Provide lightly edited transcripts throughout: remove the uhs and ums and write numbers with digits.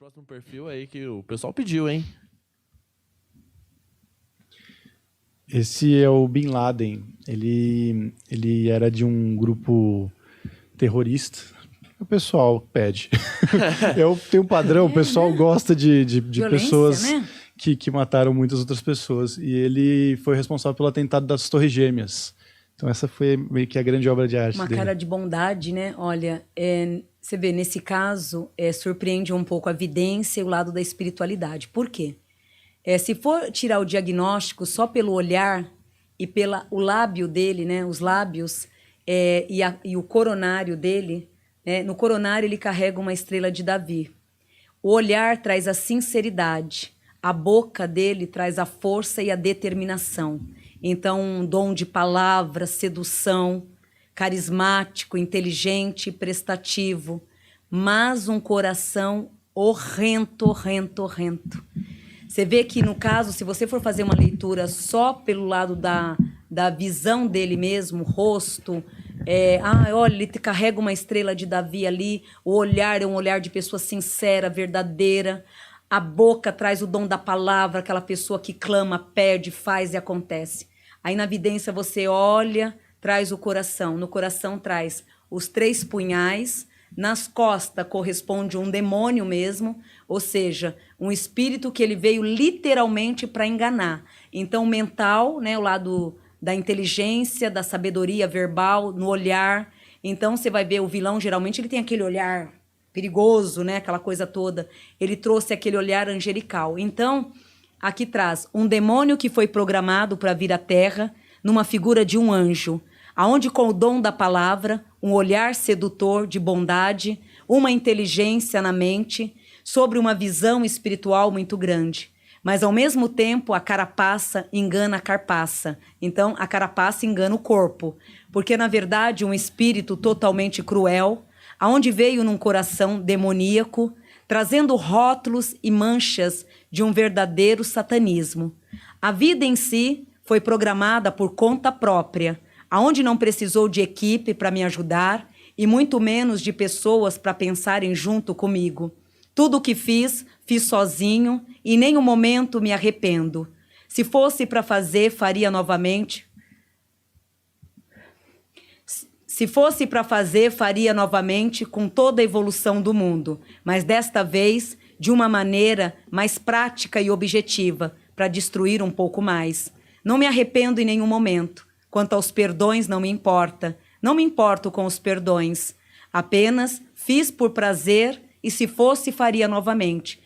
próximo perfil aí que o pessoal pediu, hein? Esse é o Bin Laden. Ele era de um grupo terrorista. O pessoal pede. Eu tenho um padrão, o pessoal gosta de Violência, pessoas né? que mataram muitas outras pessoas. E ele foi responsável pelo atentado das Torres Gêmeas. Então essa foi meio que a grande obra de arte Uma dele. cara de bondade, né? Olha, você vê, nesse caso, surpreende um pouco a vidência e o lado da espiritualidade. Por quê? Se for tirar o diagnóstico só pelo olhar e o lábio dele, né? Os lábios e o coronário dele, né? No coronário ele carrega uma estrela de Davi. O olhar traz a sinceridade. A boca dele traz a força e a determinação. Então, um dom de palavra, sedução, carismático, inteligente e prestativo. Mas um coração horrento, horrento, horrento. Você vê que, no caso, se você for fazer uma leitura só pelo lado da visão dele mesmo, rosto, olha, ele carrega uma estrela de Davi ali, o olhar é um olhar de pessoa sincera, verdadeira, a boca traz o dom da palavra, aquela pessoa que clama, pede, faz e acontece. Aí na vidência você olha, traz o coração, no coração traz os 3 punhais, nas costas corresponde um demônio mesmo, ou seja, um espírito que ele veio literalmente para enganar. Então, mental, né, o lado da inteligência, da sabedoria verbal, no olhar. Então, você vai ver o vilão, geralmente, ele tem aquele olhar perigoso, né, aquela coisa toda. Ele trouxe aquele olhar angelical. Então, aqui traz um demônio que foi programado para vir à Terra numa figura de um anjo, aonde com o dom da palavra, um olhar sedutor de bondade, uma inteligência na mente, sobre uma visão espiritual muito grande. Mas, ao mesmo tempo, a carapaça engana a carpaça. Então, a carapaça engana o corpo. Porque, na verdade, um espírito totalmente cruel, aonde veio num coração demoníaco, trazendo rótulos e manchas de um verdadeiro satanismo. A vida em si foi programada por conta própria, aonde não precisou de equipe para me ajudar e muito menos de pessoas para pensarem junto comigo. Tudo o que fiz sozinho e em nenhum momento me arrependo. Se fosse para fazer, faria novamente. Se fosse para fazer, faria novamente com toda a evolução do mundo, mas desta vez de uma maneira mais prática e objetiva, para destruir um pouco mais. Não me arrependo em nenhum momento. Quanto aos perdões, não me importa. Não me importo com os perdões. Apenas fiz por prazer e se fosse, faria novamente.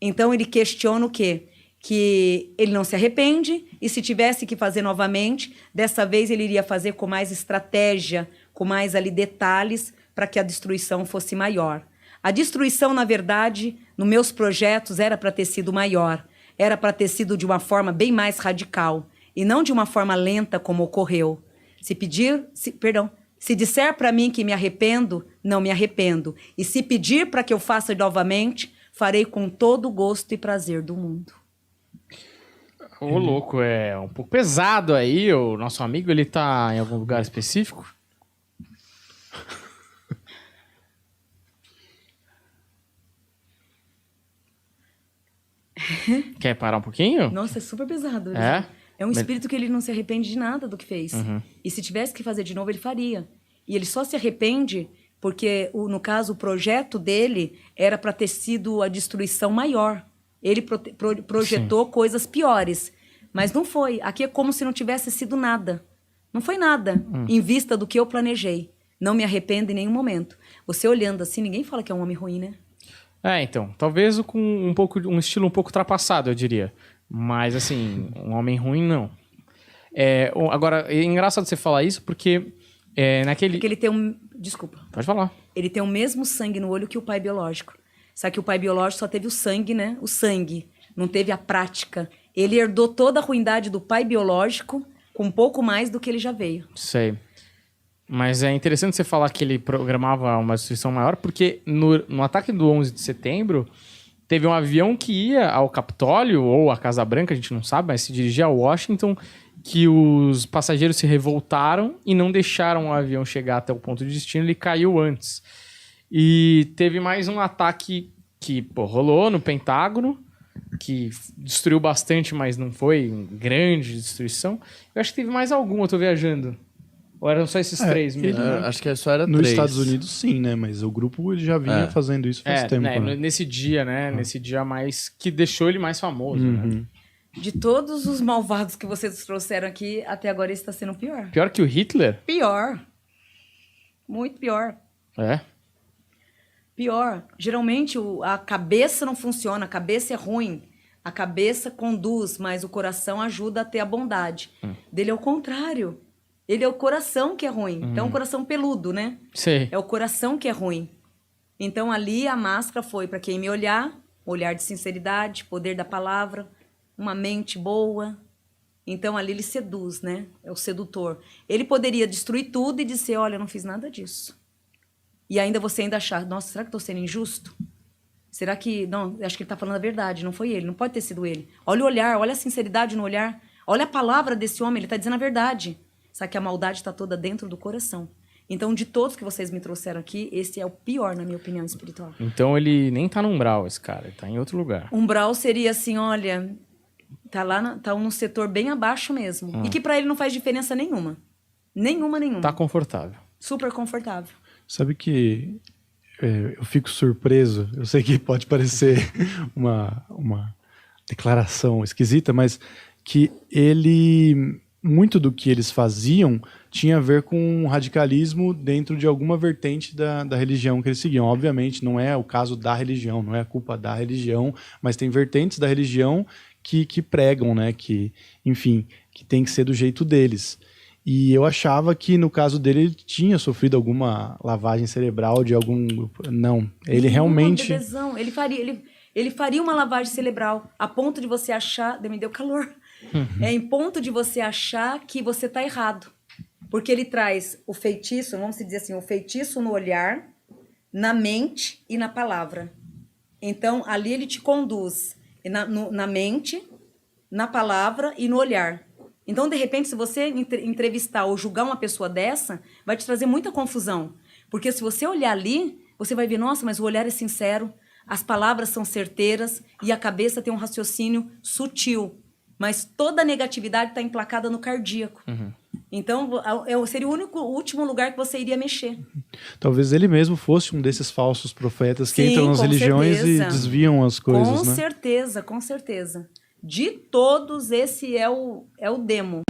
Então ele questiona o quê? Que ele não se arrepende e se tivesse que fazer novamente, dessa vez ele iria fazer com mais estratégia, com mais ali detalhes para que a destruição fosse maior. A destruição, na verdade, nos meus projetos era para ter sido maior, era para ter sido de uma forma bem mais radical e não de uma forma lenta como ocorreu. Se disser para mim que me arrependo, não me arrependo. E se pedir para que eu faça novamente, farei com todo o gosto e prazer do mundo. Ô, louco, é um pouco pesado aí. O nosso amigo, ele tá em algum lugar específico? Quer parar um pouquinho? Nossa, é super pesado. É? É um espírito que ele não se arrepende de nada do que fez. Uhum. E se tivesse que fazer de novo, ele faria. E ele só se arrepende porque, no caso, o projeto dele era para ter sido a destruição maior. Ele projetou coisas piores. Mas não foi. Aqui é como se não tivesse sido nada. Não foi nada em vista do que eu planejei. Não me arrependo em nenhum momento. Você olhando assim, ninguém fala que é um homem ruim, né? Então. Talvez com um estilo um pouco ultrapassado, eu diria. Mas, assim, um homem ruim, não. Agora, é engraçado você falar isso porque naquele... Porque ele tem um... Desculpa. Pode falar. Ele tem o mesmo sangue no olho que o pai biológico. Só que o pai biológico só teve o sangue, né? O sangue. Não teve a prática. Ele herdou toda a ruindade do pai biológico com um pouco mais do que ele já veio. Sei. Mas é interessante você falar que ele programava uma destruição maior, porque no ataque do 11 de setembro, teve um avião que ia ao Capitólio, ou à Casa Branca, a gente não sabe, mas se dirigia a Washington, que os passageiros se revoltaram e não deixaram o avião chegar até o ponto de destino, ele caiu antes. E teve mais um ataque que, pô, rolou no Pentágono, que destruiu bastante, mas não foi grande destruição. Eu acho que teve mais algum, eu tô viajando. Ou eram só esses três mesmo? Acho que só era Nos 3. Estados Unidos, sim, né? Mas o grupo ele já vinha fazendo isso faz tempo. né? Né? Nesse dia, né? Nesse dia mais... Que deixou ele mais famoso, né? De todos os malvados que vocês trouxeram aqui, até agora esse está sendo o pior. Pior que o Hitler? Pior. Muito pior. É. Pior. Geralmente a cabeça não funciona, a cabeça é ruim. A cabeça conduz, mas o coração ajuda a ter a bondade. Dele é o contrário. Ele é o coração que é ruim. Então, o coração peludo, né? Sei. É o coração que é ruim. Então, ali a máscara foi para quem me olhar, olhar de sinceridade, poder da palavra, uma mente boa. Então, ali ele seduz, né? É o sedutor. Ele poderia destruir tudo e dizer, olha, eu não fiz nada disso. E ainda você ainda achar, nossa, será que estou sendo injusto? Será que... Não, acho que ele está falando a verdade, não foi ele, não pode ter sido ele. Olha o olhar, olha a sinceridade no olhar. Olha a palavra desse homem, ele está dizendo a verdade. Só que a maldade está toda dentro do coração. Então, de todos que vocês me trouxeram aqui, esse é o pior, na minha opinião, espiritual. Então ele nem tá no umbral, esse cara. Ele tá em outro lugar. Umbral seria assim, olha... Tá lá, tá num setor bem abaixo mesmo. E que pra ele não faz diferença nenhuma. Nenhuma. Tá confortável. Super confortável. Sabe que eu fico surpreso, eu sei que pode parecer uma declaração esquisita, mas que muito do que eles faziam tinha a ver com radicalismo dentro de alguma vertente da religião que eles seguiam. Obviamente, não é o caso da religião, não é a culpa da religião, mas tem vertentes da religião que pregam, né? Que, enfim, que tem que ser do jeito deles. E eu achava que, no caso dele, ele tinha sofrido alguma lavagem cerebral de algum... Não, ele realmente... Bebezão. Ele faria uma lavagem cerebral a ponto de você achar... Me deu calor. Em ponto de você achar que você está errado. Porque ele traz o feitiço, vamos dizer assim, o feitiço no olhar, na mente e na palavra. Então, ali ele te conduz na mente, na palavra e no olhar. Então, de repente, se você entrevistar ou julgar uma pessoa dessa, vai te trazer muita confusão. Porque se você olhar ali, você vai ver, nossa, mas o olhar é sincero, as palavras são certeiras e a cabeça tem um raciocínio sutil. Mas toda a negatividade está emplacada no cardíaco. Então, seria o último lugar que você iria mexer. Talvez ele mesmo fosse um desses falsos profetas que Sim, entram nas com religiões certeza. e desviam as coisas, Com né? certeza, com certeza. De todos, esse é o demo.